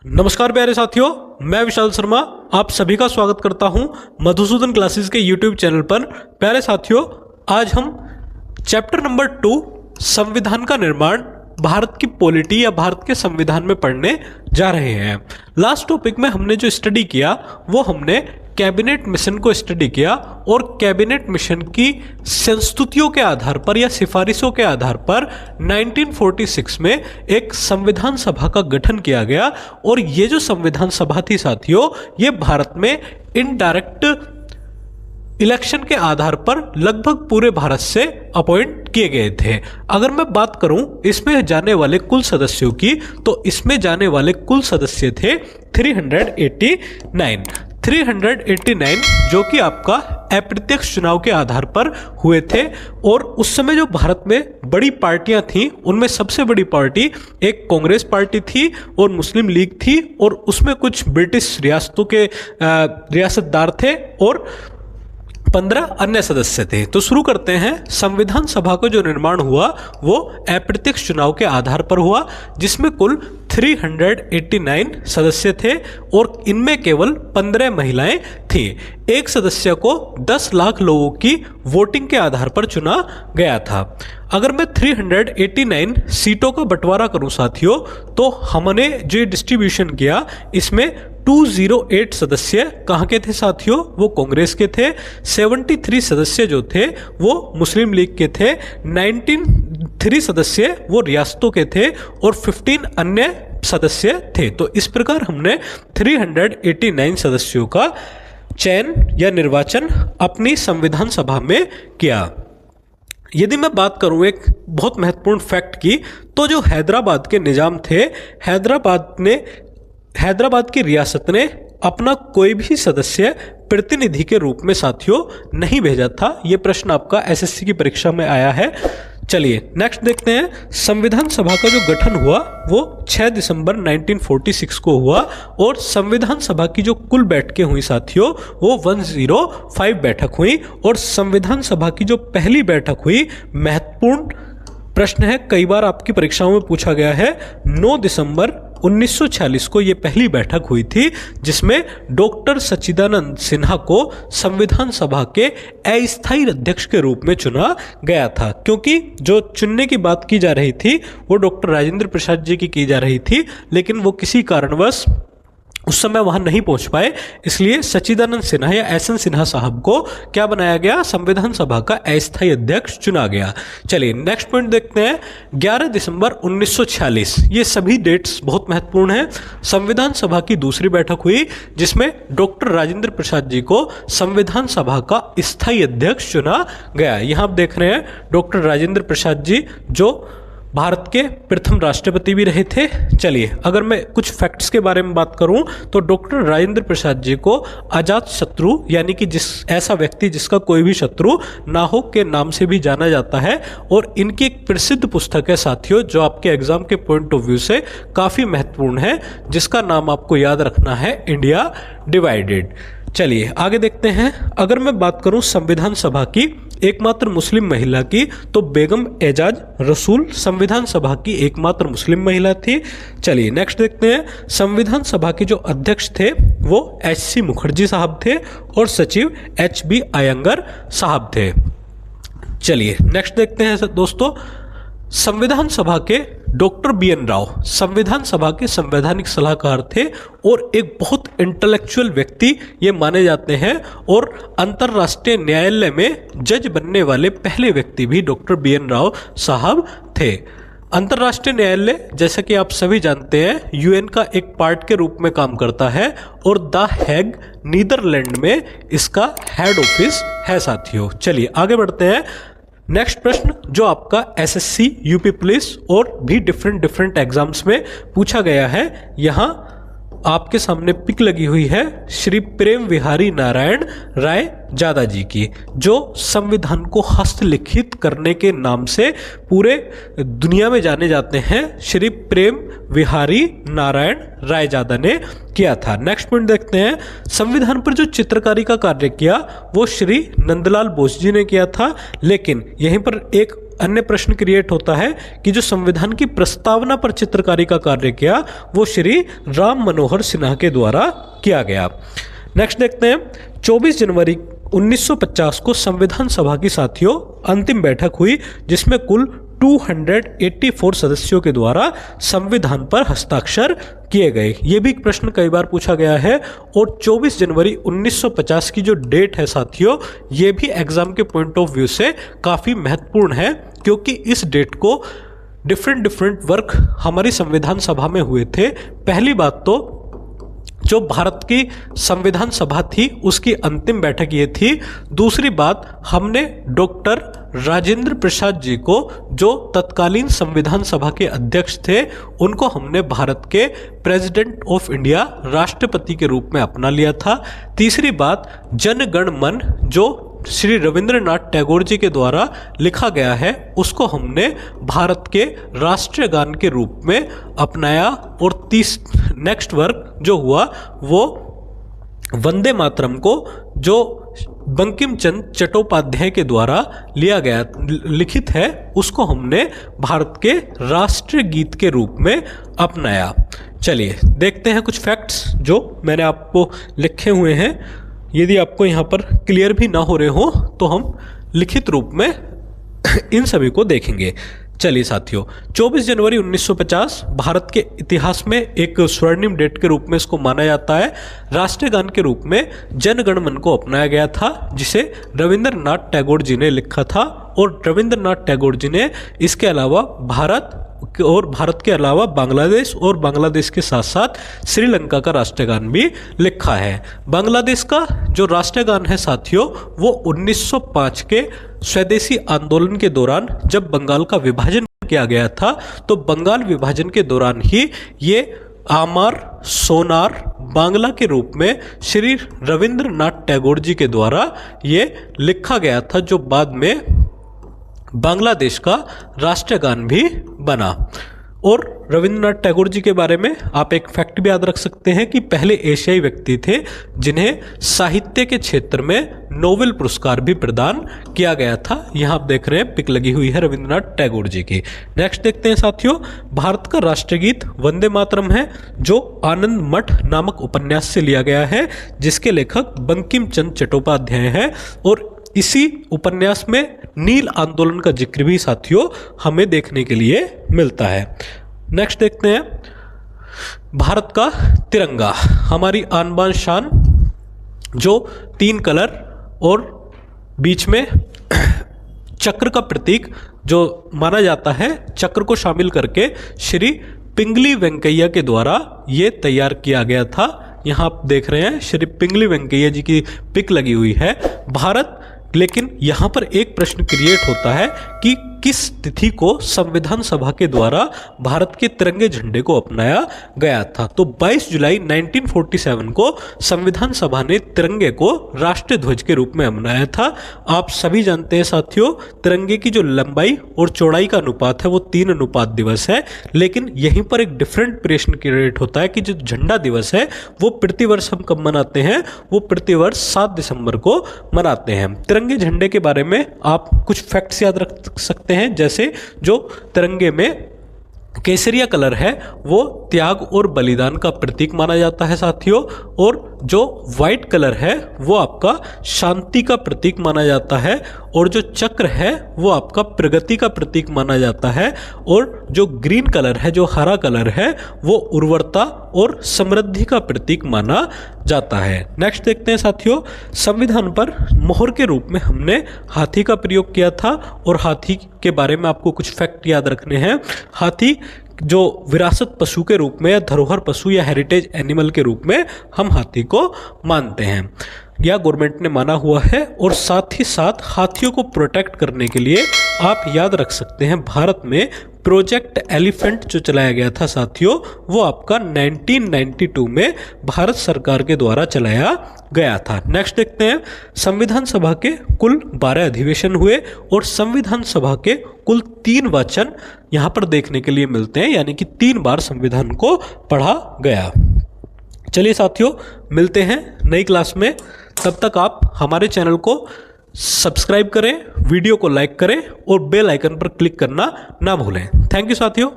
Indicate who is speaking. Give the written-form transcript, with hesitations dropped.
Speaker 1: नमस्कार प्यारे साथियों, मैं विशाल शर्मा आप सभी का स्वागत करता हूं मधुसूदन क्लासेस के यूट्यूब चैनल पर। प्यारे साथियों, आज हम चैप्टर नंबर 2 संविधान का निर्माण भारत की पॉलिटी या भारत के संविधान में पढ़ने जा रहे हैं। लास्ट टॉपिक में हमने जो स्टडी किया वो हमने कैबिनेट मिशन को स्टडी किया और कैबिनेट मिशन की संस्तुतियों के आधार पर या सिफारिशों के आधार पर 1946 में एक संविधान सभा का गठन किया गया। और ये जो संविधान सभा थी साथियों, ये भारत में इनडायरेक्ट इलेक्शन के आधार पर लगभग पूरे भारत से अपॉइंट किए गए थे। अगर मैं बात करूं इसमें जाने वाले कुल सदस्यों की, तो इसमें जाने वाले कुल सदस्य थे 389 जो कि आपका अप्रत्यक्ष चुनाव के आधार पर हुए थे। और उस समय जो भारत में बड़ी पार्टियां थीं उनमें सबसे बड़ी पार्टी एक कांग्रेस पार्टी थी और मुस्लिम लीग थी, और उसमें कुछ ब्रिटिश रियासतों के रियासतदार थे और 15 अन्य सदस्य थे। तो शुरू करते हैं। संविधान सभा का जो निर्माण हुआ वो अप्रत्यक्ष चुनाव के आधार पर हुआ, जिसमें कुल 389 सदस्य थे और इनमें केवल 15 महिलाएं थी। एक सदस्य को 10 लाख लोगों की वोटिंग के आधार पर चुना गया था। अगर मैं 389 सीटों का बंटवारा करूं साथियों, तो हमने जो डिस्ट्रीब्यूशन किया इसमें 208 सदस्य कहाँ के थे साथियों, वो कांग्रेस के थे। 73 सदस्य जो थे वो मुस्लिम लीग के थे। 3 सदस्य वो रियासतों के थे और 15 अन्य सदस्य थे। तो इस प्रकार हमने 389 सदस्यों का चयन या निर्वाचन अपनी संविधान सभा में किया। यदि मैं बात करूं एक बहुत महत्वपूर्ण फैक्ट की, तो जो हैदराबाद के निजाम थे, हैदराबाद की रियासत ने अपना कोई भी सदस्य प्रतिनिधि के रूप में साथियों नहीं भेजा था। यह प्रश्न आपका एसएससी की परीक्षा में आया है। चलिए नेक्स्ट देखते हैं। संविधान सभा का जो गठन हुआ वो 6 दिसंबर 1946 को हुआ और संविधान सभा की जो कुल बैठकें हुई साथियों वो 105 बैठक हुई। और संविधान सभा की जो पहली बैठक हुई, महत्वपूर्ण प्रश्न है, कई बार आपकी परीक्षाओं में पूछा गया है, 9 दिसंबर 1946 को ये पहली बैठक हुई थी, जिसमें डॉक्टर सच्चिदानंद सिन्हा को संविधान सभा के अस्थायी अध्यक्ष के रूप में चुना गया था। क्योंकि जो चुनने की बात की जा रही थी वो डॉक्टर राजेंद्र प्रसाद जी की जा रही थी, लेकिन वो किसी कारणवश उस समय वहां नहीं पहुंच पाए, इसलिए सच्चिदानंद सिन्हा या एस एन सिन्हा साहब को क्या बनाया गया, संविधान सभा का अस्थायी अध्यक्ष चुना गया। चलिए नेक्स्ट पॉइंट देखते हैं। 11 दिसंबर 1946, ये सभी डेट्स बहुत महत्वपूर्ण हैं। संविधान सभा की दूसरी बैठक हुई जिसमें डॉक्टर राजेंद्र प्रसाद जी को संविधान सभा का स्थायी अध्यक्ष चुना गया। यहां आप देख रहे हैं डॉक्टर राजेंद्र प्रसाद जी जो भारत के प्रथम राष्ट्रपति भी रहे थे। चलिए अगर मैं कुछ फैक्ट्स के बारे में बात करूं, तो डॉक्टर राजेंद्र प्रसाद जी को अजात शत्रु यानी कि ऐसा व्यक्ति जिसका कोई भी शत्रु ना हो के नाम से भी जाना जाता है। और इनकी एक प्रसिद्ध पुस्तक है साथियों, जो आपके एग्जाम के पॉइंट ऑफ व्यू से काफ़ी महत्वपूर्ण है, जिसका नाम आपको याद रखना है, इंडिया डिवाइडेड। चलिए आगे देखते हैं। अगर मैं बात करूं संविधान सभा की एकमात्र मुस्लिम महिला की, तो बेगम एजाज रसूल संविधान सभा की एकमात्र मुस्लिम महिला थी। चलिए नेक्स्ट देखते हैं। संविधान सभा के जो अध्यक्ष थे वो एच.सी. मुखर्जी साहब थे और सचिव एच.बी. अयंगर साहब थे। चलिए नेक्स्ट देखते हैं दोस्तों। संविधान सभा के डॉक्टर बी.एन. राव संविधान सभा के संवैधानिक सलाहकार थे और एक बहुत इंटेलेक्चुअल व्यक्ति ये माने जाते हैं, और अंतर्राष्ट्रीय न्यायालय में जज बनने वाले पहले व्यक्ति भी डॉक्टर बी.एन. राव साहब थे। अंतर्राष्ट्रीय न्यायालय जैसा कि आप सभी जानते हैं यूएन का एक पार्ट के रूप में काम करता है और द हैग नीदरलैंड में इसका हेड ऑफिस है साथियों। चलिए आगे बढ़ते हैं। नेक्स्ट प्रश्न जो आपका एसएससी, यूपी पुलिस और भी डिफरेंट एग्जाम्स में पूछा गया है, यहाँ आपके सामने पिक लगी हुई है श्री प्रेम विहारी नारायण राय जादा जी की, जो संविधान को हस्तलिखित करने के नाम से पूरे दुनिया में जाने जाते हैं। श्री प्रेम विहारी नारायण राय जादा ने किया था। नेक्स्ट पॉइंट देखते हैं। संविधान पर जो चित्रकारी का कार्य किया वो श्री नंदलाल बोस जी ने किया था, लेकिन यहीं पर एक अन्य प्रश्न क्रिएट होता है कि जो संविधान की प्रस्तावना पर चित्रकारी का कार्य किया वो श्री राम मनोहर सिन्हा के द्वारा किया गया। नेक्स्ट देखते हैं, 24 जनवरी 1950 को संविधान सभा की साथियों अंतिम बैठक हुई जिसमें कुल 284 सदस्यों के द्वारा संविधान पर हस्ताक्षर किए गए। ये भी प्रश्न कई बार पूछा गया है और 24 जनवरी 1950 की जो डेट है साथियों, ये भी एग्जाम के पॉइंट ऑफ व्यू से काफ़ी महत्वपूर्ण है क्योंकि इस डेट को डिफरेंट वर्क हमारी संविधान सभा में हुए थे। पहली बात तो जो भारत की संविधान सभा थी उसकी अंतिम बैठक ये थी। दूसरी बात, हमने डॉक्टर राजेंद्र प्रसाद जी को जो तत्कालीन संविधान सभा के अध्यक्ष थे उनको हमने भारत के प्रेसिडेंट ऑफ इंडिया राष्ट्रपति के रूप में अपना लिया था। तीसरी बात, जन गण मन जो श्री रविंद्रनाथ टैगोर जी के द्वारा लिखा गया है उसको हमने भारत के राष्ट्रीय गान के रूप में अपनाया। और नेक्स्ट वर्क जो हुआ वो वंदे मातरम को जो बंकिम चंद्र चट्टोपाध्याय के द्वारा लिखित है उसको हमने भारत के राष्ट्रीय गीत के रूप में अपनाया। चलिए देखते हैं कुछ फैक्ट्स जो मैंने आपको लिखे हुए हैं। यदि आपको यहाँ पर क्लियर भी ना हो रहे हो तो हम लिखित रूप में इन सभी को देखेंगे। चलिए साथियों, 24 जनवरी 1950 भारत के इतिहास में एक स्वर्णिम डेट के रूप में इसको माना जाता है। राष्ट्रीय गान के रूप में जन गण मन को अपनाया गया था जिसे रविंद्रनाथ टैगोर जी ने लिखा था और रविंद्रनाथ टैगोर जी ने इसके अलावा भारत के अलावा बांग्लादेश और बांग्लादेश के साथ साथ श्रीलंका का राष्ट्रीय गान भी लिखा है। बांग्लादेश का जो राष्ट्रीय गान है साथियों वो 1905 के स्वदेशी आंदोलन के दौरान जब बंगाल का विभाजन किया गया था तो बंगाल विभाजन के दौरान ही ये आमार सोनार बांग्ला के रूप में श्री रविंद्रनाथ टैगोर जी के द्वारा ये लिखा गया था जो बाद में बांग्लादेश का राष्ट्रीय गान भी बना। और रविंद्रनाथ टैगोर जी के बारे में आप एक फैक्ट भी याद रख सकते हैं कि पहले एशियाई व्यक्ति थे जिन्हें साहित्य के क्षेत्र में नोबेल पुरस्कार भी प्रदान किया गया था। यहाँ आप देख रहे हैं पिक लगी हुई है रविंद्रनाथ टैगोर जी की। नेक्स्ट देखते हैं साथियों, भारत का राष्ट्रीय गीत वंदे मातरम है जो आनंद मठ नामक उपन्यास से लिया गया है जिसके लेखक बंकिम चंद्र चट्टोपाध्याय है और इसी उपन्यास में नील आंदोलन का जिक्र भी साथियों हमें देखने के लिए मिलता है। नेक्स्ट देखते हैं, भारत का तिरंगा हमारी आन बान शान जो 3 कलर और बीच में चक्र का प्रतीक जो माना जाता है, चक्र को शामिल करके श्री पिंगली वेंकैया के द्वारा ये तैयार किया गया था। यहाँ आप देख रहे हैं श्री पिंगली वेंकैया जी की पिक लगी हुई है। भारत लेकिन यहाँ पर एक प्रश्न क्रिएट होता है कि किस तिथि को संविधान सभा के द्वारा भारत के तिरंगे झंडे को अपनाया गया था। तो 22 जुलाई 1947 को संविधान सभा ने तिरंगे को राष्ट्रीय ध्वज के रूप में अपनाया था। आप सभी जानते हैं साथियों, तिरंगे की जो लंबाई और चौड़ाई का अनुपात है वो 3:1 दिवस है। लेकिन यहीं पर एक डिफरेंट प्रश्न क्रिएट होता है कि जो झंडा दिवस है वो प्रतिवर्ष हम कब मनाते हैं, वो प्रतिवर्ष 7 दिसंबर को मनाते हैं। तिरंगे झंडे के बारे में आप कुछ फैक्ट्स याद रख सकते हैं, जैसे जो तिरंगे में केसरिया कलर है वो त्याग और बलिदान का प्रतीक माना जाता है साथियों, और जो व्हाइट कलर है वो आपका शांति का प्रतीक माना जाता है, और जो चक्र है वो आपका प्रगति का प्रतीक माना जाता है, और जो ग्रीन कलर है, जो हरा कलर है वो उर्वरता और समृद्धि का प्रतीक माना जाता है। नेक्स्ट देखते हैं साथियों, संविधान पर मोहर के रूप में हमने हाथी का प्रयोग किया था, और हाथी के बारे में आपको कुछ फैक्ट याद रखने हैं। हाथी जो विरासत पशु के रूप में या धरोहर पशु या हेरिटेज एनिमल के रूप में हम हाथी को मानते हैं, या गवर्नमेंट ने माना हुआ है। और साथ ही साथ हाथियों को प्रोटेक्ट करने के लिए आप याद रख सकते हैं भारत में प्रोजेक्ट एलिफेंट जो चलाया गया था साथियों, वो आपका 1992 में भारत सरकार के द्वारा चलाया गया था। नेक्स्ट देखते हैं, संविधान सभा के कुल 12 अधिवेशन हुए और संविधान सभा के कुल 3 वचन यहाँ पर देखने के लिए मिलते हैं, यानी कि 3 बार संविधान को पढ़ा गया। चलिए साथियों, मिलते हैं नई क्लास में। तब तक आप हमारे चैनल को सब्सक्राइब करें, वीडियो को लाइक करें और बेल आइकन पर क्लिक करना ना भूलें। थैंक यू साथियों।